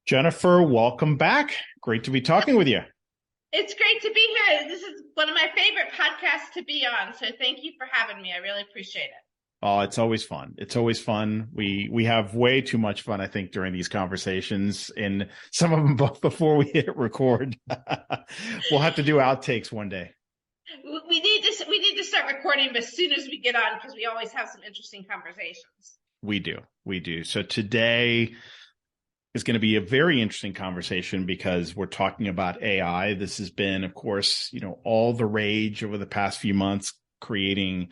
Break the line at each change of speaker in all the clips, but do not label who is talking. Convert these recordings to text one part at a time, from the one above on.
Jennifer, welcome back. Great to be talking with you.
It's great to be here. This is one of my favorite podcasts to be on. So thank you for having me. I really appreciate it.
Oh, it's always fun. It's always fun. We have way too much fun, I think, during these conversations, and some of them both before we hit record. We'll have to do outtakes one day.
We need to start recording as soon as we get on because we always have some interesting conversations.
We do. We do. So today is going to be a very interesting conversation because we're talking about AI. This has been, of course, all the rage over the past few months, creating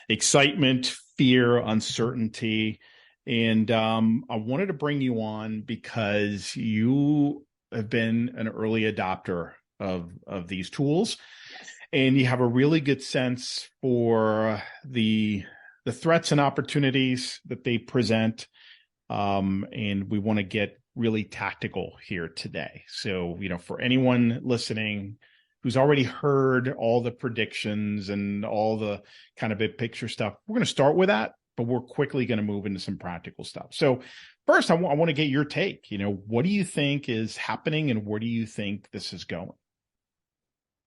excitement, fear, uncertainty. And I wanted to bring you on because you have been an early adopter of these tools.
Yes.
And you have a really good sense for the threats and opportunities that they present. And we want to get really tactical here today. So, for anyone listening who's already heard all the predictions and all the kind of big picture stuff, we're going to start with that, but we're quickly going to move into some practical stuff. So first, I want to get your take. What do you think is happening and where do you think this is going?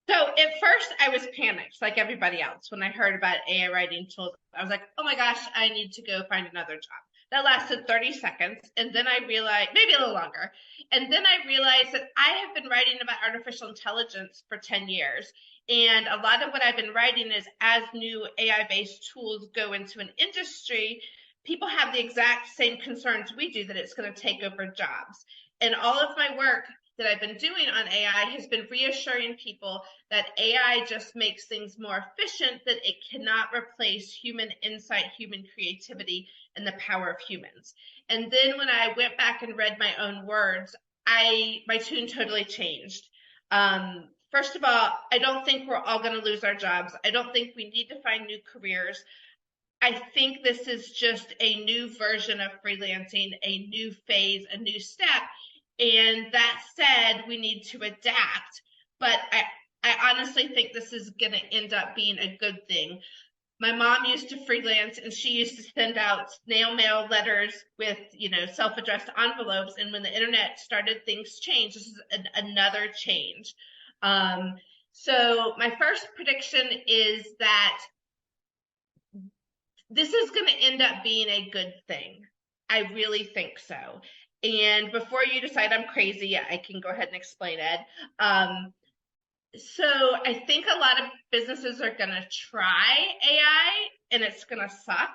So at first I was panicked like everybody else when I heard about AI writing tools. I was like, oh my gosh, I need to go find another job. That lasted 30 seconds. And then I realized, maybe a little longer. And then I realized that I have been writing about artificial intelligence for 10 years. And a lot of what I've been writing is as new AI-based tools go into an industry, people have the exact same concerns we do, that it's going to take over jobs. And all of my work that I've been doing on AI has been reassuring people that AI just makes things more efficient, that it cannot replace human insight, human creativity, and the power of humans. And then when I went back and read my own words, my tune totally changed. First of all, I don't think we're all going to lose our jobs. I don't think we need to find new careers. I think this is just a new version of freelancing, a new phase, a new step. And that said, we need to adapt. But I honestly think this is going to end up being a good thing. My mom used to freelance and she used to send out snail mail letters with, self-addressed envelopes. And when the internet started, things changed. This is another change. So my first prediction is that this is going to end up being a good thing. I really think so. And before you decide I'm crazy, I can go ahead and explain it. So I think a lot of businesses are going to try AI and it's going to suck.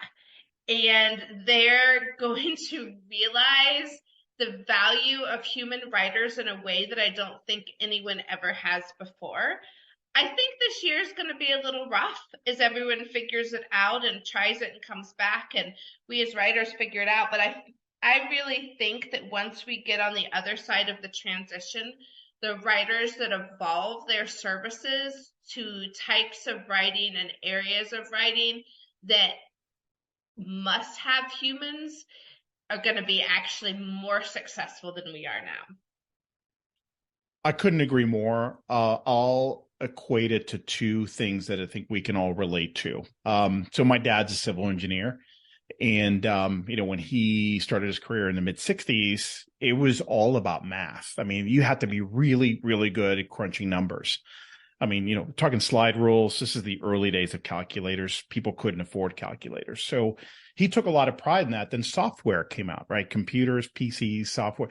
And they're going to realize the value of human writers in a way that I don't think anyone ever has before. I think this year is going to be a little rough as everyone figures it out and tries it and comes back, and we as writers figure it out. But I really think that once we get on the other side of the transition, the writers that evolve their services to types of writing and areas of writing that must have humans are going to be actually more successful than we are now.
I couldn't agree more. I'll equate it to two things that I think we can all relate to. So my dad's a civil engineer. And, when he started his career in the mid-60s, it was all about math. I mean, you had to be really, really good at crunching numbers. I mean, talking slide rules, this is the early days of calculators. People couldn't afford calculators. So he took a lot of pride in that. Then software came out, right? Computers, PCs, software.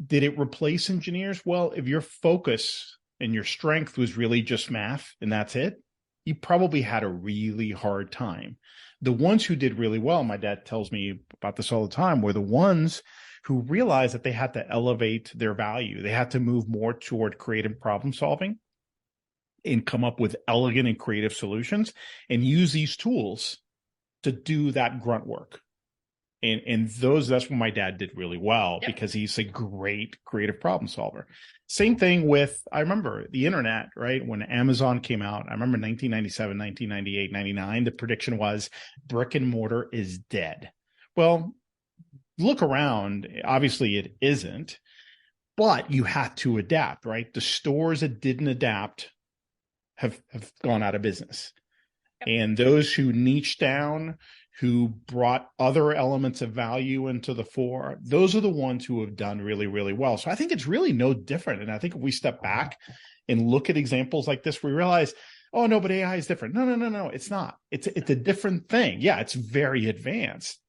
Did it replace engineers? Well, if your focus and your strength was really just math and that's it, you probably had a really hard time. The ones who did really well, my dad tells me about this all the time, were the ones who realized that they had to elevate their value. They had to move more toward creative problem solving and come up with elegant and creative solutions and use these tools to do that grunt work. And that's what my dad did really well. Yep. Because he's a great creative problem solver. Same thing with, I remember the internet, right? When Amazon came out, I remember 1997, 1998, 99, the prediction was brick and mortar is dead. Well, look around, obviously it isn't, but you have to adapt, right? The stores that didn't adapt have gone out of business. Yep. And those who niche down, who brought other elements of value into the fore, those are the ones who have done really, really well. So I think it's really no different. And I think if we step back and look at examples like this, we realize, oh no, but AI is different. No, it's not. It's a different thing. Yeah, it's very advanced,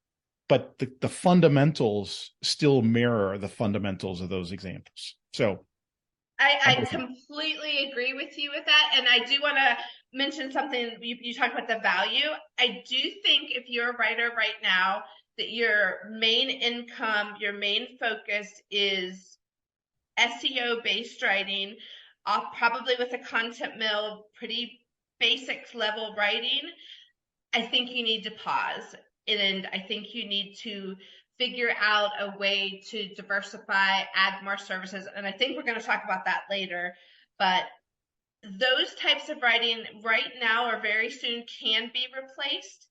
but the fundamentals still mirror the fundamentals of those examples. So
I completely agree with you with that. And I do want to mention something. You talked about the value. I do think if you're a writer right now, that your main income, your main focus is SEO based writing, probably with a content mill, pretty basics level writing. I think you need to pause. And I think you need to figure out a way to diversify, add more services. And I think we're going to talk about that later. But those types of writing right now or very soon can be replaced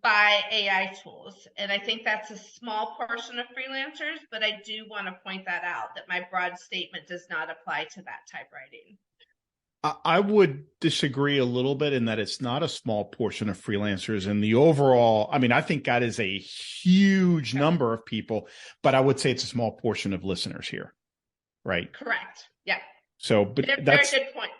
by AI tools. And I think that's a small portion of freelancers, but I do want to point that out, that my broad statement does not apply to that type writing.
I would disagree a little bit in that it's not a small portion of freelancers and the overall, I mean, I think that is a huge number of people, but I would say it's a small portion of listeners here, right?
Correct. Yeah.
So, but
that's a very good point.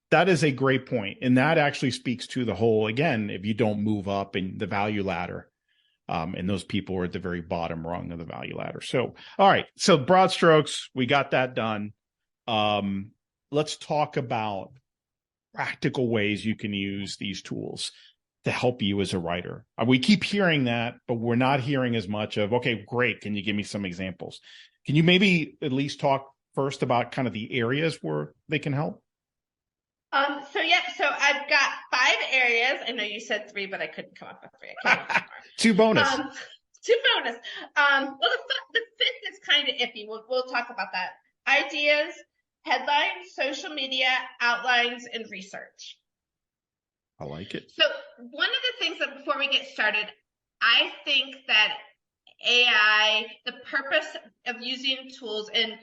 That is a great point. And that actually speaks to the whole, again, if you don't move up in the value ladder, and those people are at the very bottom rung of the value ladder. So, all right. So broad strokes, we got that done. Let's talk about practical ways you can use these tools to help you as a writer. We keep hearing that, but we're not hearing as much of, okay, great. Can you give me some examples? Can you maybe at least talk first about kind of the areas where they can help?
So I've got 5 areas. I know you said 3, but I couldn't come up with 3. I can't
2 bonus.
2 bonus. Well, the 5th is kind of iffy. We'll talk about that. Ideas, headlines, social media, outlines, and research.
I like it.
So one of the things that before we get started, I think that AI, the purpose of using tools, and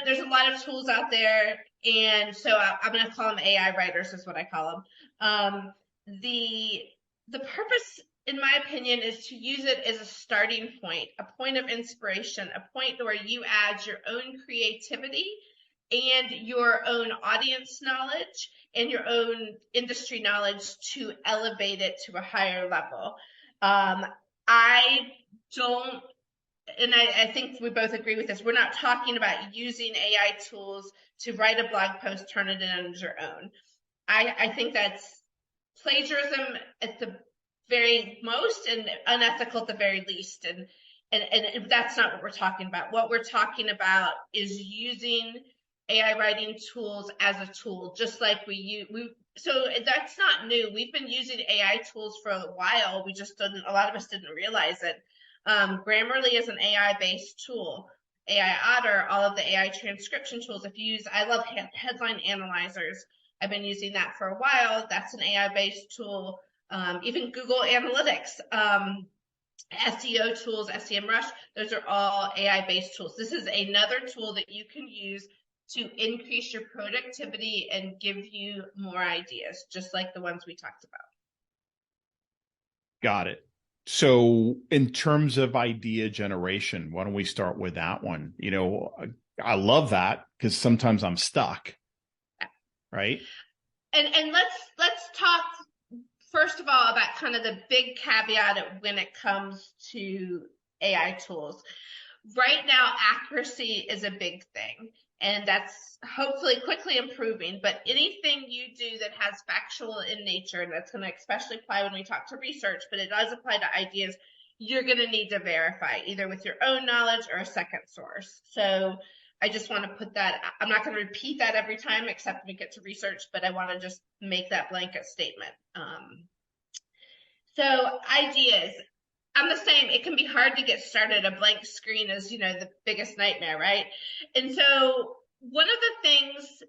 there's a lot of tools out there, and so I'm gonna call them AI writers is what I call them. The purpose, in my opinion, is to use it as a starting point, a point of inspiration, a point where you add your own creativity and your own audience knowledge and your own industry knowledge to elevate it to a higher level. I think we both agree with this. We're not talking about using AI tools to write a blog post, turn it in on your own. I think that's plagiarism at the very most and unethical at the very least. And that's not what we're talking about. What we're talking about is using AI writing tools as a tool, just like so that's not new. We've been using AI tools for a while. We just a lot of us didn't realize it. Grammarly is an AI-based tool. AI Otter, all of the AI transcription tools. I love headline analyzers. I've been using that for a while. That's an AI-based tool. Even Google Analytics, SEO tools, SEMrush, those are all AI-based tools. This is another tool that you can use to increase your productivity and give you more ideas, just like the ones we talked about.
Got it. So in terms of idea generation, why don't we start with that one? I love that because sometimes I'm stuck, right?
And let's talk first of all about kind of the big caveat when it comes to AI tools. Right now, accuracy is a big thing, and that's hopefully quickly improving. But anything you do that has factual in nature, and that's going to especially apply when we talk to research, but it does apply to ideas, you're going to need to verify either with your own knowledge or a second source. So I just want to put that, I'm not going to repeat that every time except when we get to research, but I want to just make that blanket statement. So ideas. I'm the same. It can be hard to get started. A blank screen is, the biggest nightmare, right? And so one of the things,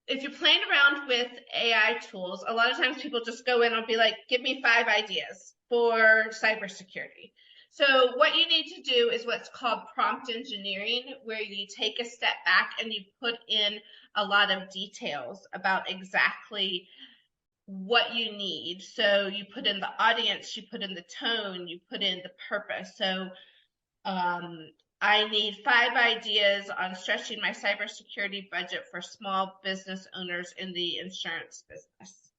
if you're playing around with AI tools, a lot of times people just go in and be like, give me 5 ideas for cybersecurity. So what you need to do is what's called prompt engineering, where you take a step back and you put in a lot of details about exactly what you need. So you put in the audience, you put in the tone, you put in the purpose. So um, I need 5 ideas on stretching my cybersecurity budget for small business owners in the insurance business.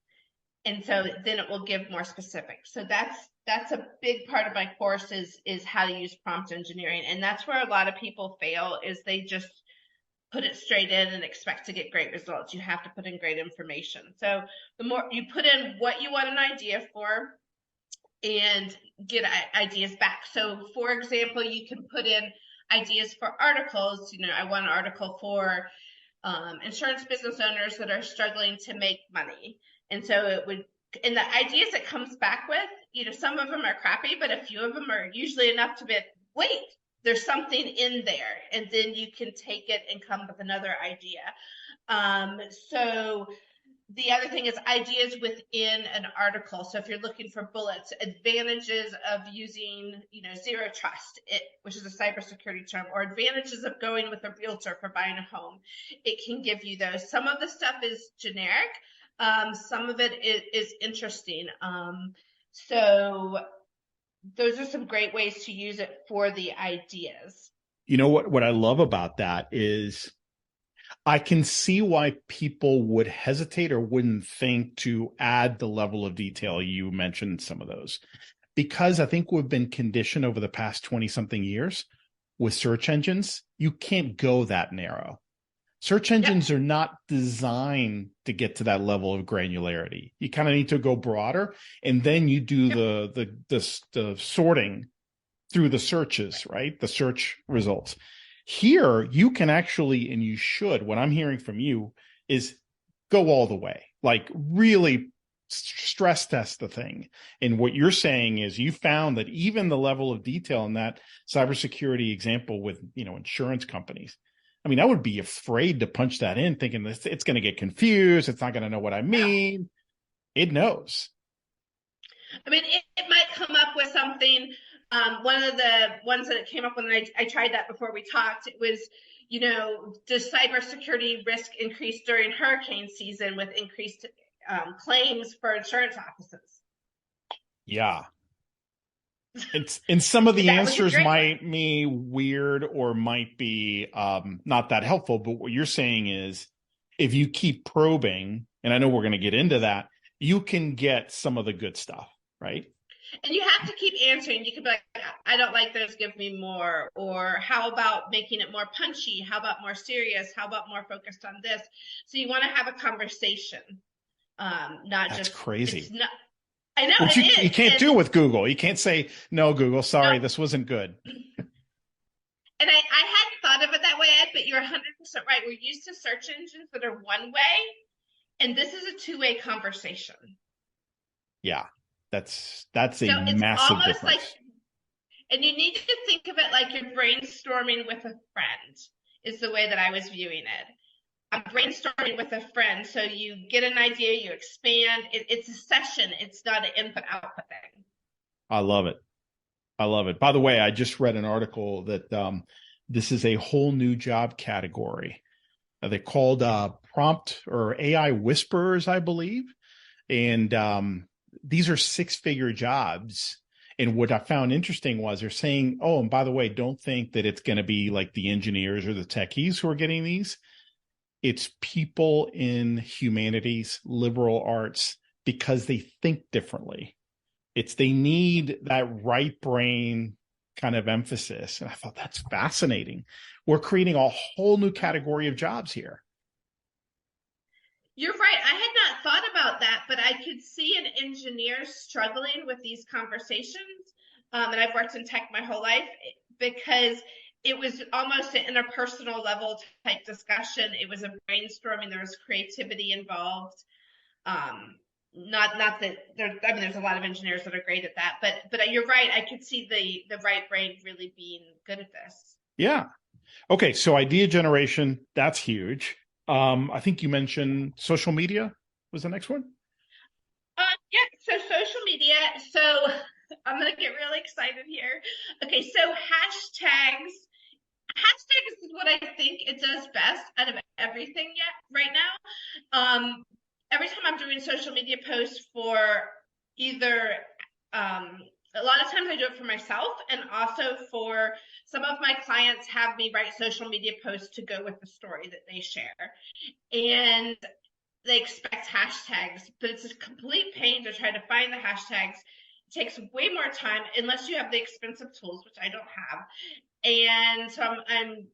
And so then it will give more specifics. So that's a big part of my course is how to use prompt engineering. And that's where a lot of people fail, is they just put it straight in and expect to get great results. You have to put in great information. So the more you put in what you want an idea for and get ideas back. So for example, you can put in ideas for articles. I want an article for insurance business owners that are struggling to make money. And so it would, and the ideas it comes back with, some of them are crappy, but a few of them are usually enough to be, wait, there's something in there. And then you can take it and come with another idea. So the other thing is ideas within an article. So if you're looking for bullets, advantages of using, zero trust, which is a cybersecurity term, or advantages of going with a realtor for buying a home, it can give you those. Some of the stuff is generic. Some of it is interesting. So those are some great ways to use it for the ideas.
What I love about that is I can see why people would hesitate or wouldn't think to add the level of detail you mentioned some of those, because I think we've been conditioned over the past 20 something years with search engines. You can't go that narrow. Search engines are not designed to get to that level of granularity. You kind of need to go broader, and then you do the sorting through the searches, right? The search results. Here, you can actually, and you should, what I'm hearing from you is go all the way, like really stress test the thing. And what you're saying is you found that even the level of detail in that cybersecurity example with, insurance companies, I mean, I would be afraid to punch that in thinking that it's going to get confused. It's not going to know what I mean. It knows.
I mean, it might come up with something. One of the ones that it came up when I tried that before we talked, it was, does cybersecurity risk increase during hurricane season with increased claims for insurance offices?
Yeah. And some of the answers might be weird or might be not that helpful. But what you're saying is if you keep probing, and I know we're going to get into that, you can get some of the good stuff, right?
And you have to keep answering. You could be like, I don't like this, give me more. Or how about making it more punchy? How about more serious? How about more focused on this? So you want to have a conversation, not
That's
just
crazy.
It's not, I know
Which you can't do with Google. You can't say, no, Google, sorry, this wasn't good.
And I hadn't thought of it that way, Ed, but you're 100% right. We're used to search engines that are one way, and this is a two-way conversation.
Yeah, that's a massive difference.
And you need to think of it like you're brainstorming with a friend, is the way that I was viewing it. I'm brainstorming with a friend. So you get an idea, you expand. It's a session. It's not an input-output thing.
I love it. I love it. By the way, I just read an article that this is a whole new job category. They're called prompt or AI whisperers, I believe. And these are 6-figure jobs. And what I found interesting was they're saying, oh, and by the way, don't think that it's going to be like the engineers or the techies who are getting these. It's people in humanities, liberal arts, because they think differently. They need that right brain kind of emphasis. And I thought that's fascinating. We're creating a whole new category of jobs here.
You're right. I had not thought about that, but I could see an engineer struggling with these conversations. And I've worked in tech my whole life because it was almost an interpersonal level type discussion. It was a brainstorming. There was creativity involved. Not that there's a lot of engineers that are great at that, but you're right. I could see the right brain really being good at this.
Yeah. Okay. So idea generation, that's huge. I think you mentioned social media was the next one.
Yeah. So social media. So I'm going to get really excited here. Okay. So hashtags is what I think it does best out of everything yet right now. every time I'm doing social media posts for either, a lot of times I do it for myself, and also for some of my clients have me write social media posts to go with the story that they share. And they expect hashtags, but it's a complete pain to try to find the hashtags. It takes way more time unless you have the expensive tools, which I don't have. And so I'm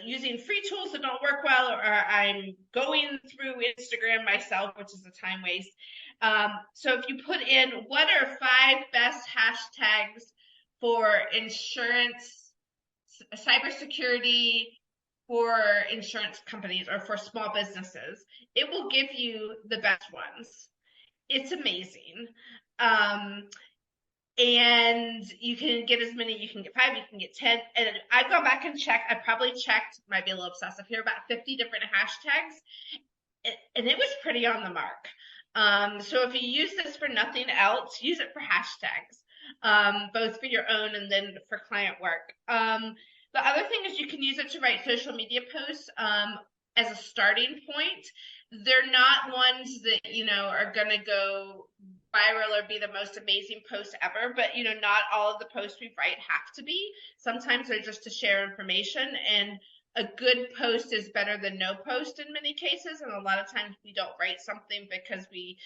using free tools that don't work well, or I'm going through Instagram myself, which is a time waste. So if you put in what are 5 best hashtags for insurance, cybersecurity, for insurance companies or for small businesses, it will give you the best ones. It's amazing. And you can get as many, you can get 5, you can get 10. And I've gone back and checked, I probably checked, might be a little obsessive here, about 50 different hashtags. And it was pretty on the mark. So if you use this for nothing else, use it for hashtags, both for your own and then for client work. The other thing is you can use it to write social media posts as a starting point. They're not ones that, are going to go viral or be the most amazing post ever, but, not all of the posts we write have to be. Sometimes they're just to share information, and a good post is better than no post in many cases. And a lot of times we don't write something because we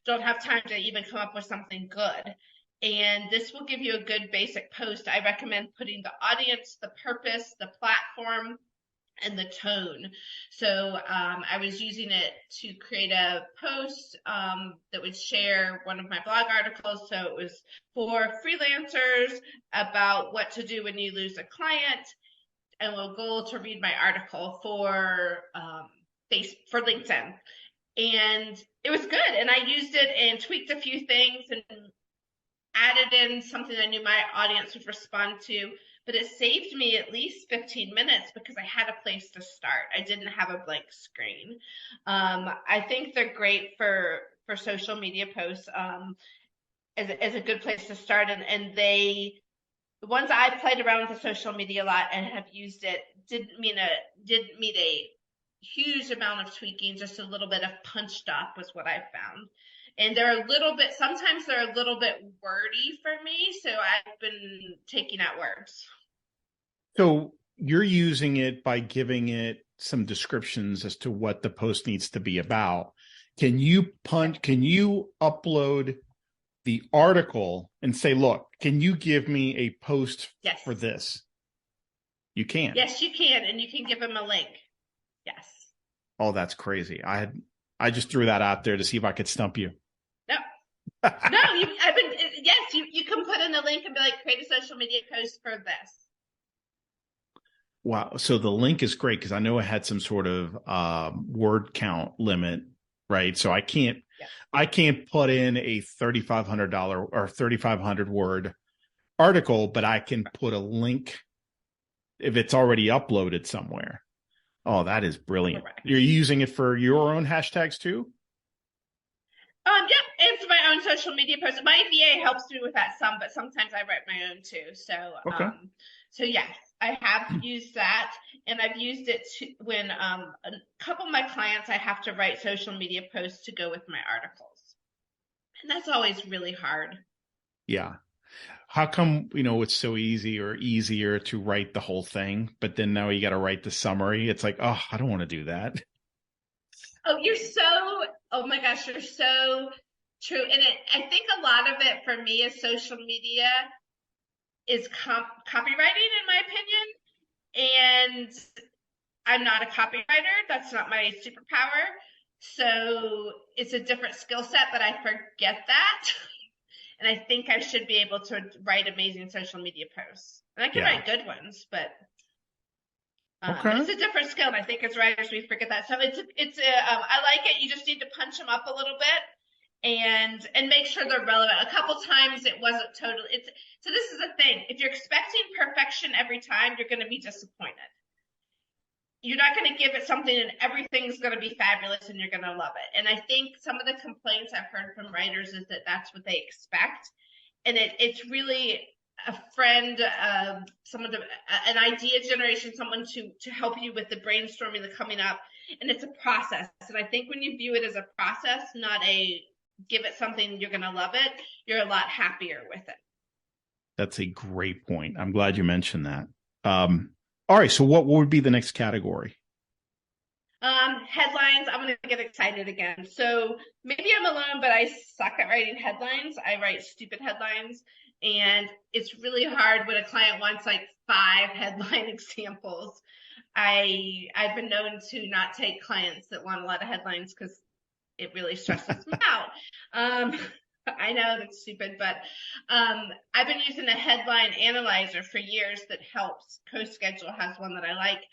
don't have time to even come up with something good. And this will give you a good basic post. I recommend putting the audience, the purpose, the platform, and the tone. So I was using it to create a post that would share one of my blog articles. So it was for freelancers about what to do when you lose a client, and we'll go to read my article for LinkedIn. And it was good. And I used it and tweaked a few things and added in something I knew my audience would respond to, but it saved me at least 15 minutes because I had a place to start. I didn't have a blank screen. I think they're great for social media posts as a good place to start. And the ones I played around with the social media a lot and have used it didn't need a huge amount of tweaking, just a little bit of punched up was what I found. And sometimes they're a little bit wordy for me, so I've been taking out words.
So you're using it by giving it some descriptions as to what the post needs to be about. Can you upload the article and say, look, can you give me a post for this? You can.
Yes, you can. And you can give them a link. Yes.
Oh, that's crazy. I just threw that out there to see if I could stump you.
No, you can put in a link and be like, create a social media post for this.
Wow. So the link is great because I know it had some sort of word count limit, right? So I can't put in a $3,500 or 3,500 word article, but I can put a link if it's already uploaded somewhere. Oh, that is brilliant. Correct. You're using it for your own hashtags too?
Yeah, it's my own social media post. My VA helps me with that some, but sometimes I write my own too. So, okay. So yes, I have used that, and I've used it when a couple of my clients, I have to write social media posts to go with my articles, and that's always really hard.
Yeah. How come, it's so easy or easier to write the whole thing, but then now you got to write the summary? It's like, oh, I don't want to do that.
Oh my gosh, you're so true. And I think a lot of it for me is social media is copywriting, in my opinion. And I'm not a copywriter. That's not my superpower. So it's a different skill set, but I forget that. And I think I should be able to write amazing social media posts. And I can write good ones, but it's a different skill. And I think as writers, we forget that. So I like it. You just need to punch them up a little bit and make sure they're relevant. A couple times it wasn't totally. So this is the thing. If you're expecting perfection every time, you're going to be disappointed. You're not going to give it something and everything's going to be fabulous and you're going to love it. And I think some of the complaints I've heard from writers is that that's what they expect. And it's really a friend, someone to, an idea generation, someone to help you with the brainstorming, the coming up, and it's a process. And I think when you view it as a process, not a give it something you're going to love it, you're a lot happier with it.
That's a great point. I'm glad you mentioned that. All right. So what would be the next category?
Headlines. I'm going to get excited again. So maybe I'm alone, but I suck at writing headlines. I write stupid headlines, and it's really hard when a client wants like 5 headline examples. I've been known to not take clients that want a lot of headlines because it really stresses me out. I know that's stupid, but I've been using a headline analyzer for years that helps. CoSchedule has one that I like.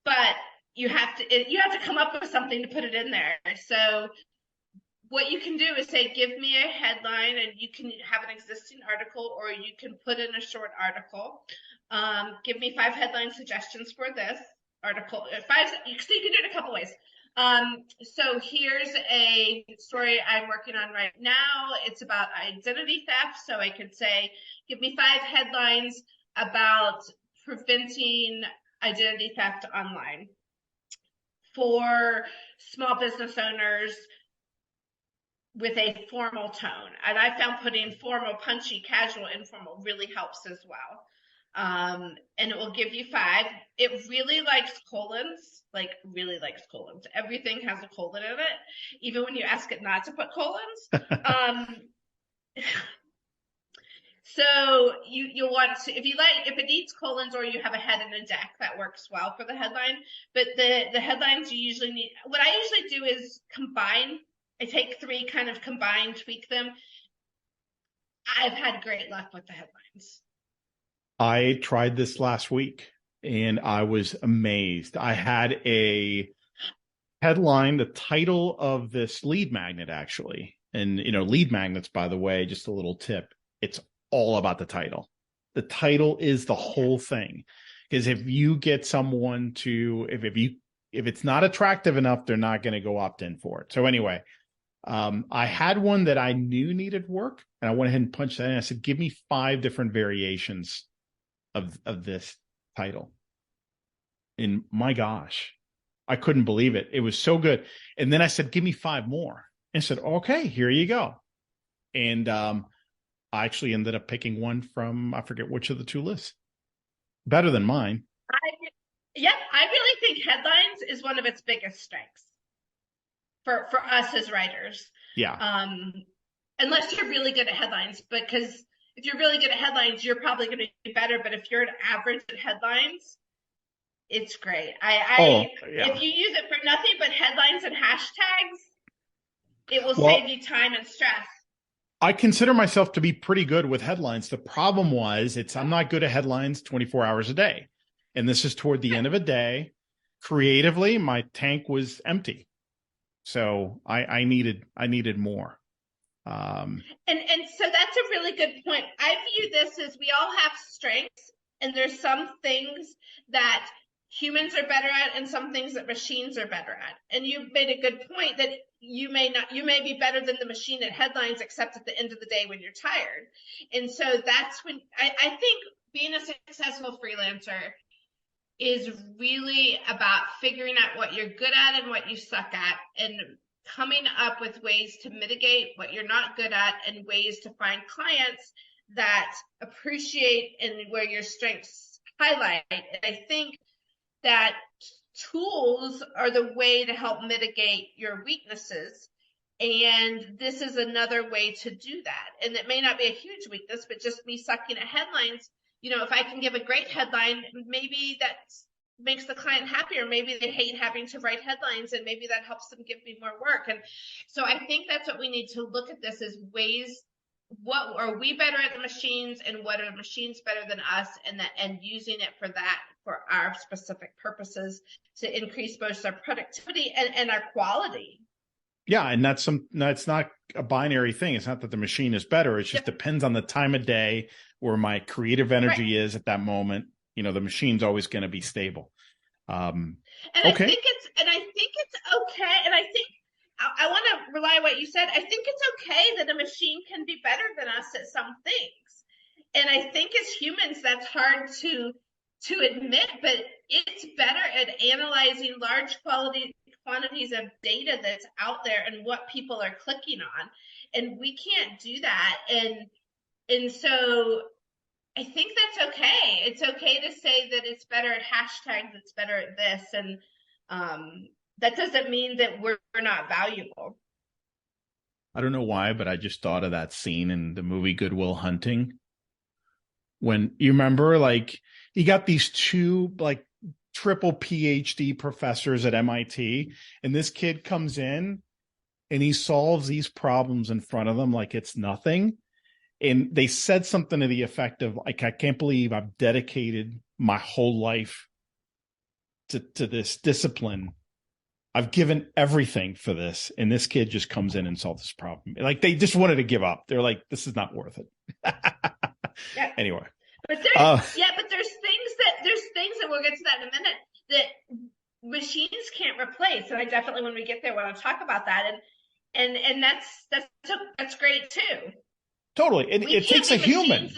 But you have to come up with something to put it in there. So what you can do is say, give me a headline, and you can have an existing article, or you can put in a short article. Give me 5 headline suggestions for this article. So you can do it a couple ways. So here's a story I'm working on right now. It's about identity theft. So I could say, give me 5 headlines about preventing identity theft online for small business owners with a formal tone. And I found putting formal, punchy, casual, informal really helps as well. And it will give you 5. It really likes colons, like really likes colons. Everything has a colon in it, even when you ask it not to put colons. So you'll want to, if it needs colons, or you have a head and a deck, that works well for the headline. But the headlines you usually need, what I usually do is combine. I take 3, kind of combine, tweak them. I've had great luck with the headlines.
I tried this last week and I was amazed. I had a headline, the title of this lead magnet, actually. And, lead magnets, by the way, just a little tip. It's all about the title. The title is the whole thing. Because if you get someone to, if it's not attractive enough, they're not going to go opt in for it. So anyway, I had one that I knew needed work, and I went ahead and punched that in. I said, give me 5 different variations of this title. And my gosh, I couldn't believe it. It was so good. And then I said, give me 5 more. And I said, okay, here you go. And I actually ended up picking one from, I forget which of the 2 lists. Better than mine.
I really think headlines is one of its biggest strengths for us as writers.
Yeah.
Unless you're really good at headlines, because if you're really good at headlines, you're probably going to be better. But if you're an average at headlines, it's great. If you use it for nothing but headlines and hashtags, it will save you time and stress.
I consider myself to be pretty good with headlines. The problem was I'm not good at headlines 24 hours a day. And this is toward the end of a day. Creatively, my tank was empty. So I needed more.
And so that's a really good point. I view this as we all have strengths, and there's some things that humans are better at and some things that machines are better at. And you made a good point that you may be better than the machine at headlines, except at the end of the day when you're tired. And so that's when I think being a successful freelancer is really about figuring out what you're good at and what you suck at, and coming up with ways to mitigate what you're not good at, and ways to find clients that appreciate and where your strengths highlight. And I think that tools are the way to help mitigate your weaknesses. And this is another way to do that. And it may not be a huge weakness, but just me sucking at headlines. If I can give a great headline, maybe that makes the client happier. Maybe they hate having to write headlines, and maybe that helps them give me more work. And so I think that's what we need to look at this as ways. What are we better at the machines, and what are machines better than us, and using it for our specific purposes to increase both our productivity and our quality.
Yeah, and that's not a binary thing. It's not that the machine is better. It just depends on the time of day where my creative energy is at that moment. The machine's always going to be stable.
I think it's okay. And I think I want to rely on what you said. I think it's okay that a machine can be better than us at some things. And I think as humans, that's hard to admit, but it's better at analyzing large quantities of data that's out there and what people are clicking on. And we can't do that. And so I think that's okay. It's okay to say that it's better at hashtags, it's better at this. And that doesn't mean that we're not valuable.
I don't know why, but I just thought of that scene in the movie Good Will Hunting. When you remember, like, you got these two like triple PhD professors at MIT, and this kid comes in and he solves these problems in front of them like it's nothing. And they said something to the effect of, like, I can't believe I've dedicated my whole life to this discipline. I've given everything for this. And this kid just comes in and solves this problem. Like, they just wanted to give up. They're like, this is not worth it.
Yeah.
Anyway.
But there's things that we'll get to that in a minute that machines can't replace. And I definitely, when we get there, want to talk about that. And that's great too.
Totally. It takes a human.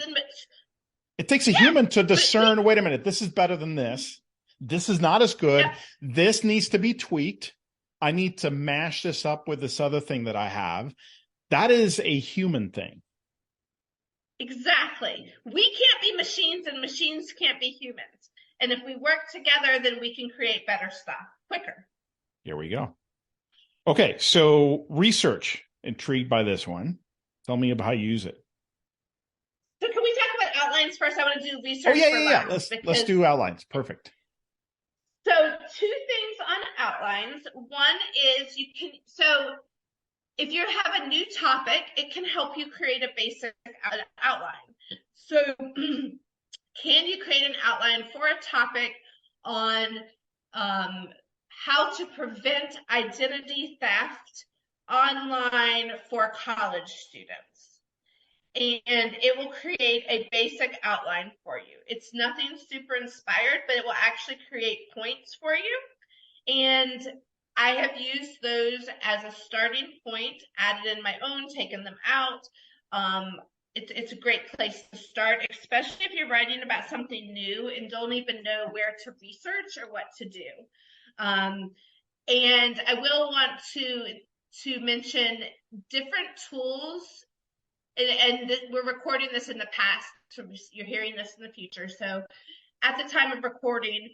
It takes a human to discern, wait a minute, this is better than this. This is not as good. Yeah. This needs to be tweaked. I need to mash this up with this other thing that I have. That is a human thing.
Exactly. We can't be machines and machines can't be humans. And if we work together, then we can create better stuff quicker.
Here we go. Okay. So research, intrigued by this one. Tell me about how you use it.
So can we talk about outlines first? I want to do research.
Oh, yeah. Let's do outlines. Perfect.
So 2 things on outlines. One is so if you have a new topic, it can help you create a basic outline. So can you create an outline for a topic on how to prevent identity theft online for college students? And it will create a basic outline for you. It's nothing super inspired, but it will actually create points for you. And I have used those as a starting point, added in my own, taken them out. It's a great place to start, especially if you're writing about something new and don't even know where to research or what to do. And I will want to mention different tools. And we're recording this in the past, so you're hearing this in the future. So at the time of recording,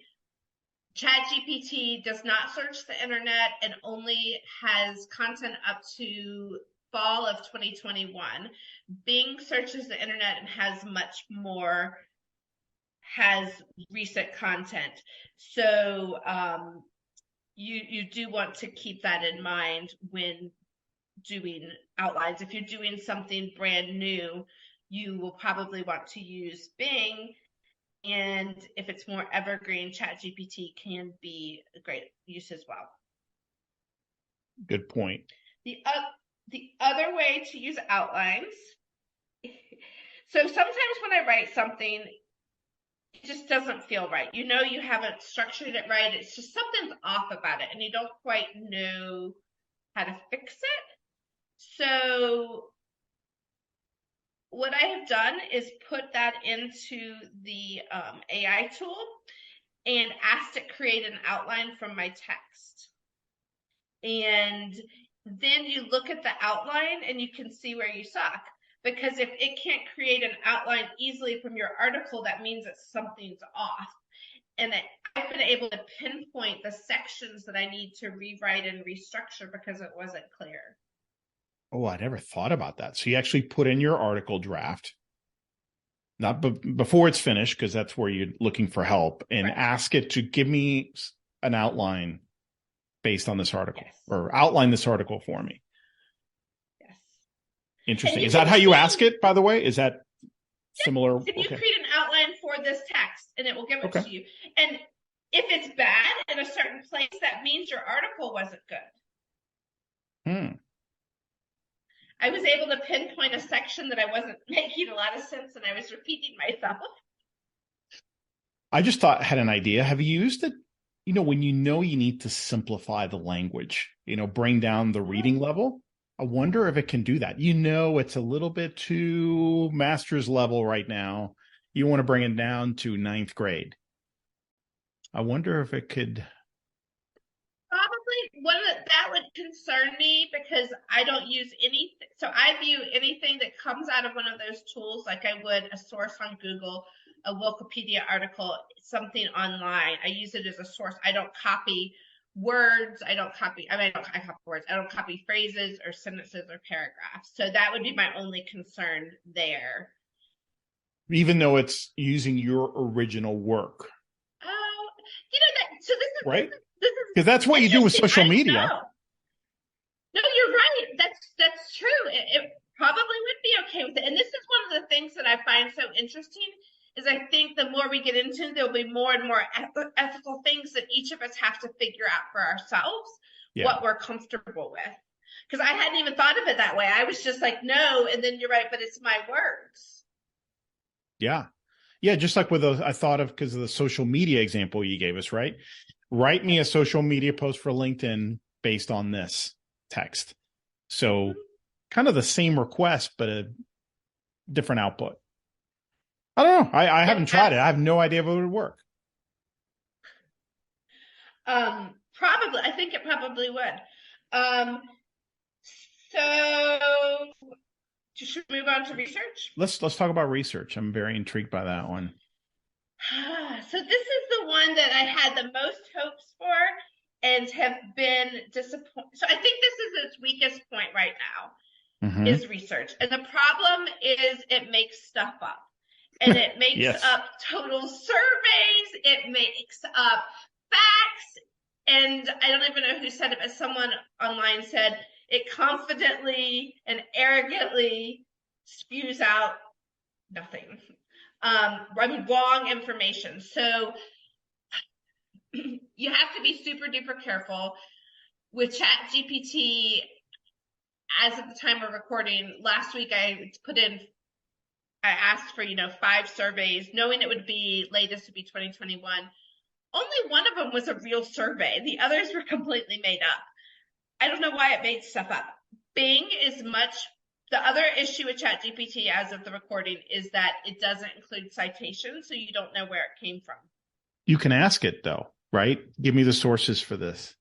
ChatGPT does not search the internet and only has content up to fall of 2021. Bing searches the internet and has recent content. So you do want to keep that in mind when doing outlines. If you're doing something brand new, you will probably want to use Bing. And if it's more evergreen, ChatGPT can be a great use as well.
Good point.
The other way to use outlines, so sometimes when I write something, it just doesn't feel right. You know, you haven't structured it right. It's just something's off about it and you don't quite know how to fix it. So what I have done is put that into the AI tool and asked it create an outline from my text. And then you look at the outline and you can see where you suck. Because if it can't create an outline easily from your article, that means that something's off. And I've been able to pinpoint the sections that I need to rewrite and restructure because it wasn't clear.
Oh, I never thought about that. So you actually put in your article draft, not before it's finished, because that's where you're looking for help, and right. Ask it to give me an outline based on this article, yes. Or outline this article for me.
Yes.
Interesting. Is that how you ask it, by the way? Is that similar?
And you create an outline for this text and it will give it to you. And if it's bad in a certain place, that means your article wasn't good. I was able to pinpoint a section that I wasn't making a lot of sense and I was repeating myself.
I just had an idea. Have you used it? When you need to simplify the language, bring down the reading level. I wonder if it can do that. It's a little bit too master's level right now. You want to bring it down to ninth grade. I wonder if it could.
Probably that would concern me because I don't use anything. So I view anything that comes out of one of those tools like I would a source on Google, a Wikipedia article, something online. I use it as a source. I don't copy words. I copy words. I don't copy phrases or sentences or paragraphs. So that would be my only concern there.
Even though it's using your original work.
Oh, so this is
right. Because that's what you do with social media.
No, you're right. That's true. It probably would be okay with it. And this is one of the things that I find so interesting is I think the more we get into, there'll be more and more ethical things that each of us have to figure out for ourselves, what we're comfortable with. Because I hadn't even thought of it that way. I was just like, no, and then you're right, but it's my words.
Yeah. Yeah, just like I thought of because of the social media example you gave us, right? Write me a social media post for LinkedIn based on this text. So kind of the same request, but a different output. I don't know. I haven't tried it. I have no idea if it would work.
Probably. I think it probably would. So should we move on to research?
Let's talk about research. I'm very intrigued by that one.
So this is the one that I had the most hopes for and have been disappointed. So I think this is its weakest point right now, is research. And the problem is it makes stuff up. And it makes up total surveys. It makes up facts. And I don't even know who said it, but someone online said it confidently and arrogantly spews out nothing. Wrong information. So you have to be super duper careful with ChatGPT. As of the time of recording, last week I asked for 5 surveys, knowing it would be latest would be 2021. Only one of them was a real survey. The others were completely made up. I don't know why it made stuff up. Bing is the other issue with ChatGPT as of the recording is that it doesn't include citations, so you don't know where it came from.
You can ask it though, right? Give me the sources for this.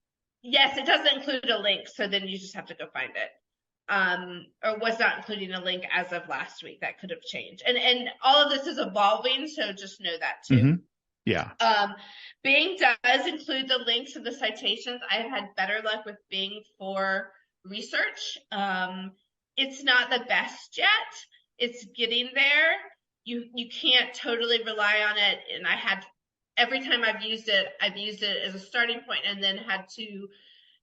Yes, it doesn't include a link, so then you just have to go find it. Or was not including a link as of last week. That could have changed. And all of this is evolving, so just know that too.
Yeah.
Bing does include the links and the citations. I have had better luck with Bing for research. It's not the best yet. It's getting there. You can't totally rely on it. And every time I've used it as a starting point and then had to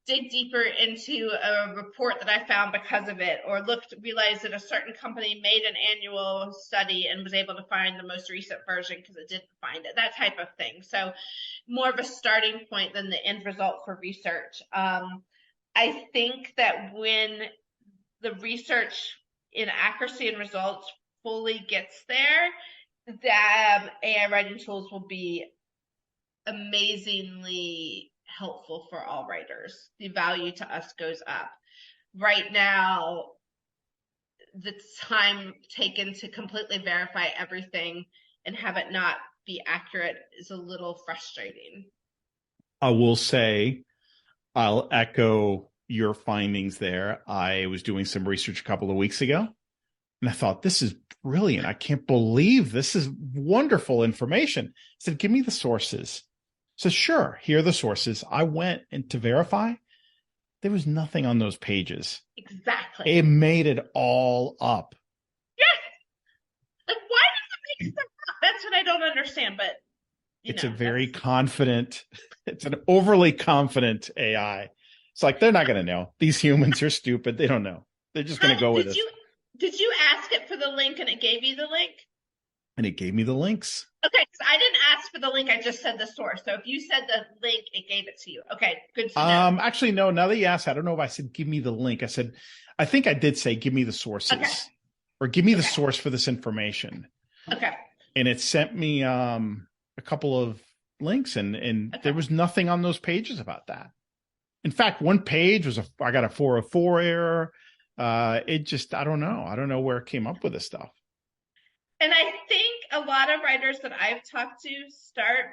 dig deeper into a report that I found because of it, or realized that a certain company made an annual study and was able to find the most recent version because it didn't find it, that type of thing. So more of a starting point than the end result for research. I think that when the research in accuracy and results fully gets there, that AI writing tools will be amazingly helpful for all writers. The value to us goes up. Right now, the time taken to completely verify everything and have it not be accurate is a little frustrating.
I will say, I'll echo your findings there. I was doing some research a couple of weeks ago, and I thought, this is brilliant. I can't believe this is wonderful information. I said, give me the sources. So sure, here are the sources. I went and to verify, there was nothing on those pages.
Exactly.
It made it all up.
Yes. Like, why does it make stuff up? That's what I don't understand, but
it's an overly confident AI. It's like, they're not going to know. These humans are stupid. They don't know. They're just going to go with it.
Did you ask it for the link and it gave you the link?
And it gave me the links.
Okay, so I didn't ask for the link. I just said the source. So if you said the link, it gave it to you. Okay, good to know.
Actually, no. Now that you asked, I don't know if I said give me the link. I think I did say give me the sources, or give me the source for this information.
Okay.
And it sent me a couple of links, and there was nothing on those pages about that. In fact, one page I got a 404 error. I don't know. I don't know where it came up with this stuff.
And I think a lot of writers that I've talked to start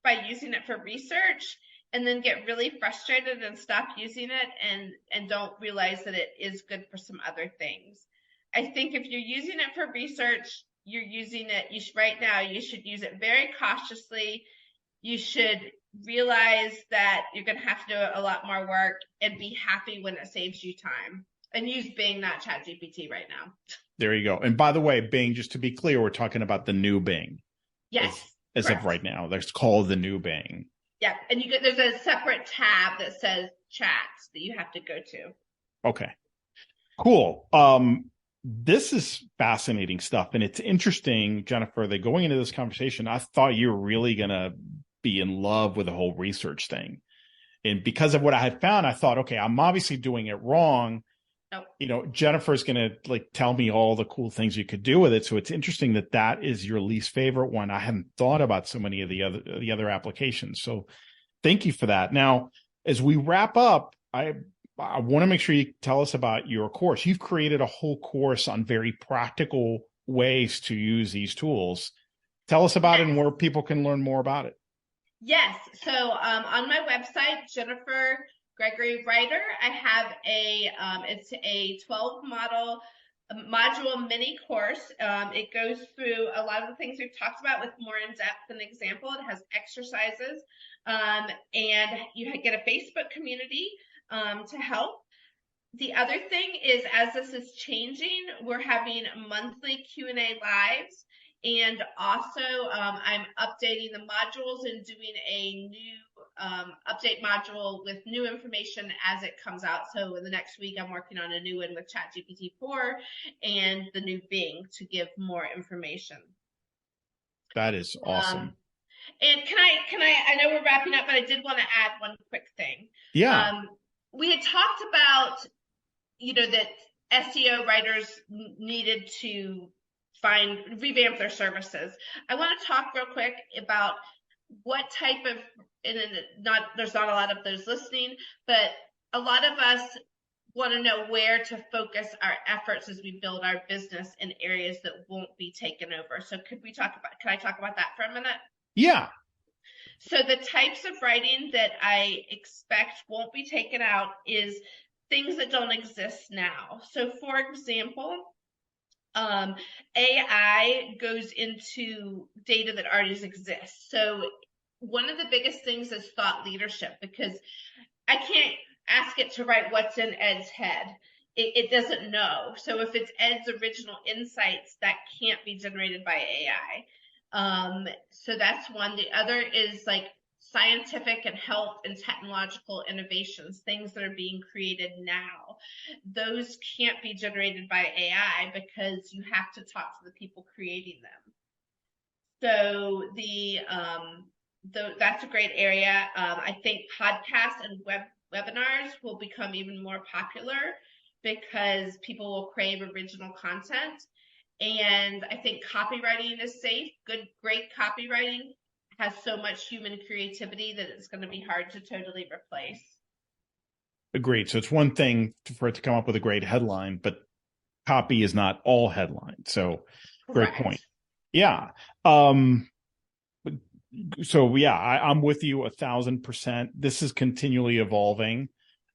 by using it for research and then get really frustrated and stop using it and don't realize that it is good for some other things. I think if you're using it for research, you're using it, right now, you should use it very cautiously. You should realize that you're going to have to do a lot more work and be happy when it saves you time. And use Bing, not ChatGPT right now.
There you go. And by the way, Bing, just to be clear, we're talking about the new Bing.
Yes.
As of right now. That's called the new Bing.
Yeah. And there's a separate tab that says chats that you have to go to.
Okay. Cool. This is fascinating stuff. And it's interesting, Jennifer, that going into this conversation, I thought you were really going to be in love with the whole research thing. And because of what I had found, I thought, okay, I'm obviously doing it wrong.
Nope.
You know, Jennifer's going to tell me all the cool things you could do with it. So it's interesting that that is your least favorite one. I hadn't thought about so many of the other applications. So thank you for that. Now, as we wrap up, I want to make sure you tell us about your course. You've created a whole course on very practical ways to use these tools. Tell us about it and where people can learn more about it.
Yes. So on my website, Jennifer Gregory Writer, I have it's a 12 module mini course. It goes through a lot of the things we've talked about with more in depth and example. It has exercises, and you get a Facebook community to help. The other thing is, as this is changing, we're having monthly Q&A lives. And also, I'm updating the modules and doing a new update module with new information as it comes out. So in the next week, I'm working on a new one with ChatGPT 4 and the new Bing to give more information.
That is awesome.
And I know we're wrapping up, but I did want to add one quick thing.
Yeah.
We had talked about, that SEO writers needed to revamp their services. I want to talk real quick about what type of, there's not a lot of those listening, but a lot of us want to know where to focus our efforts as we build our business in areas that won't be taken over. So can I talk about that for a minute?
Yeah.
So the types of writing that I expect won't be taken out is things that don't exist now. So for example, AI goes into data that already exists. So one of the biggest things is thought leadership, because I can't ask it to write what's in Ed's head. It doesn't know. So if it's Ed's original insights, that can't be generated by AI. So that's one. The other is scientific and health and technological innovations, things that are being created now. Those can't be generated by AI because you have to talk to the people creating them. So that's a great area. I think podcasts and webinars will become even more popular because people will crave original content. And I think copywriting is safe. Great copywriting has so much human creativity that it's going to be hard to totally replace.
Agreed. So it's one thing for it to come up with a great headline, but copy is not all headlines. So
Correct.
Great point. Yeah. So yeah, I'm with you 1,000%. This is continually evolving.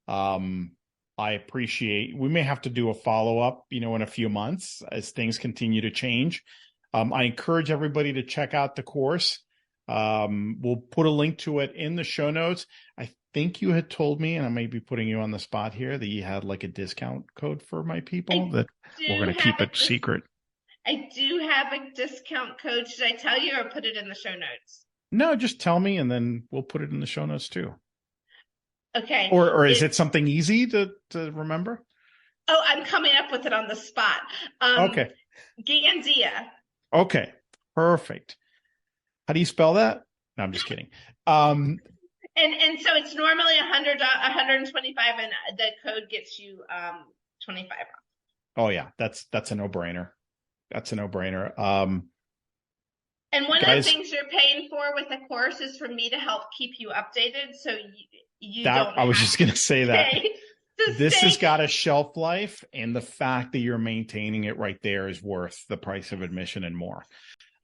I appreciate, we may have to do a follow-up, in a few months as things continue to change. I encourage everybody to check out the course. We'll put a link to it in the show notes. I think you had told me, and I may be putting you on the spot here, that you had a discount code for my people that we're going to keep it secret.
I do have a discount code. Should I tell you or put it in the show notes?
No, just tell me and then we'll put it in the show notes too.
Okay.
Or is it something easy to remember?
Oh, I'm coming up with it on the spot.
Okay.
Gandia.
Okay. Perfect. How do you spell that? No, I'm just kidding.
And so it's normally $125, and the code gets you 25 off.
Oh yeah, that's a no-brainer. That's a no-brainer.
And one of the things you're paying for with the course is for me to help keep you updated, so you don't.
I was just going to say that. this has got a shelf life, and the fact that you're maintaining it right there is worth the price of admission and more.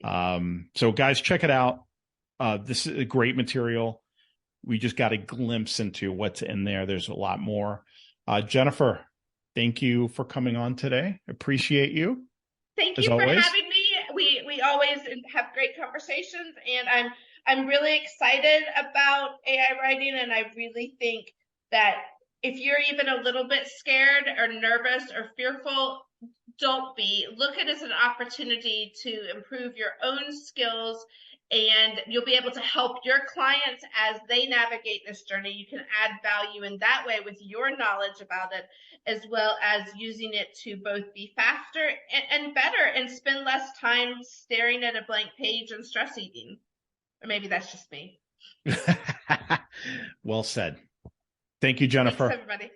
So guys, check it out. This is a great material. We just got a glimpse into what's in there. There's a lot more. Jennifer, thank you for coming on today. Appreciate you.
Thank you for having me. We always have great conversations, and I'm really excited about AI writing, and I really think that if you're even a little bit scared or nervous or fearful, don't be. Look at it as an opportunity to improve your own skills, and you'll be able to help your clients as they navigate this journey. You can add value in that way with your knowledge about it, as well as using it to both be faster and better and spend less time staring at a blank page and stress eating. Or maybe that's just me.
Well said. Thank you, Jennifer.
Thanks, everybody.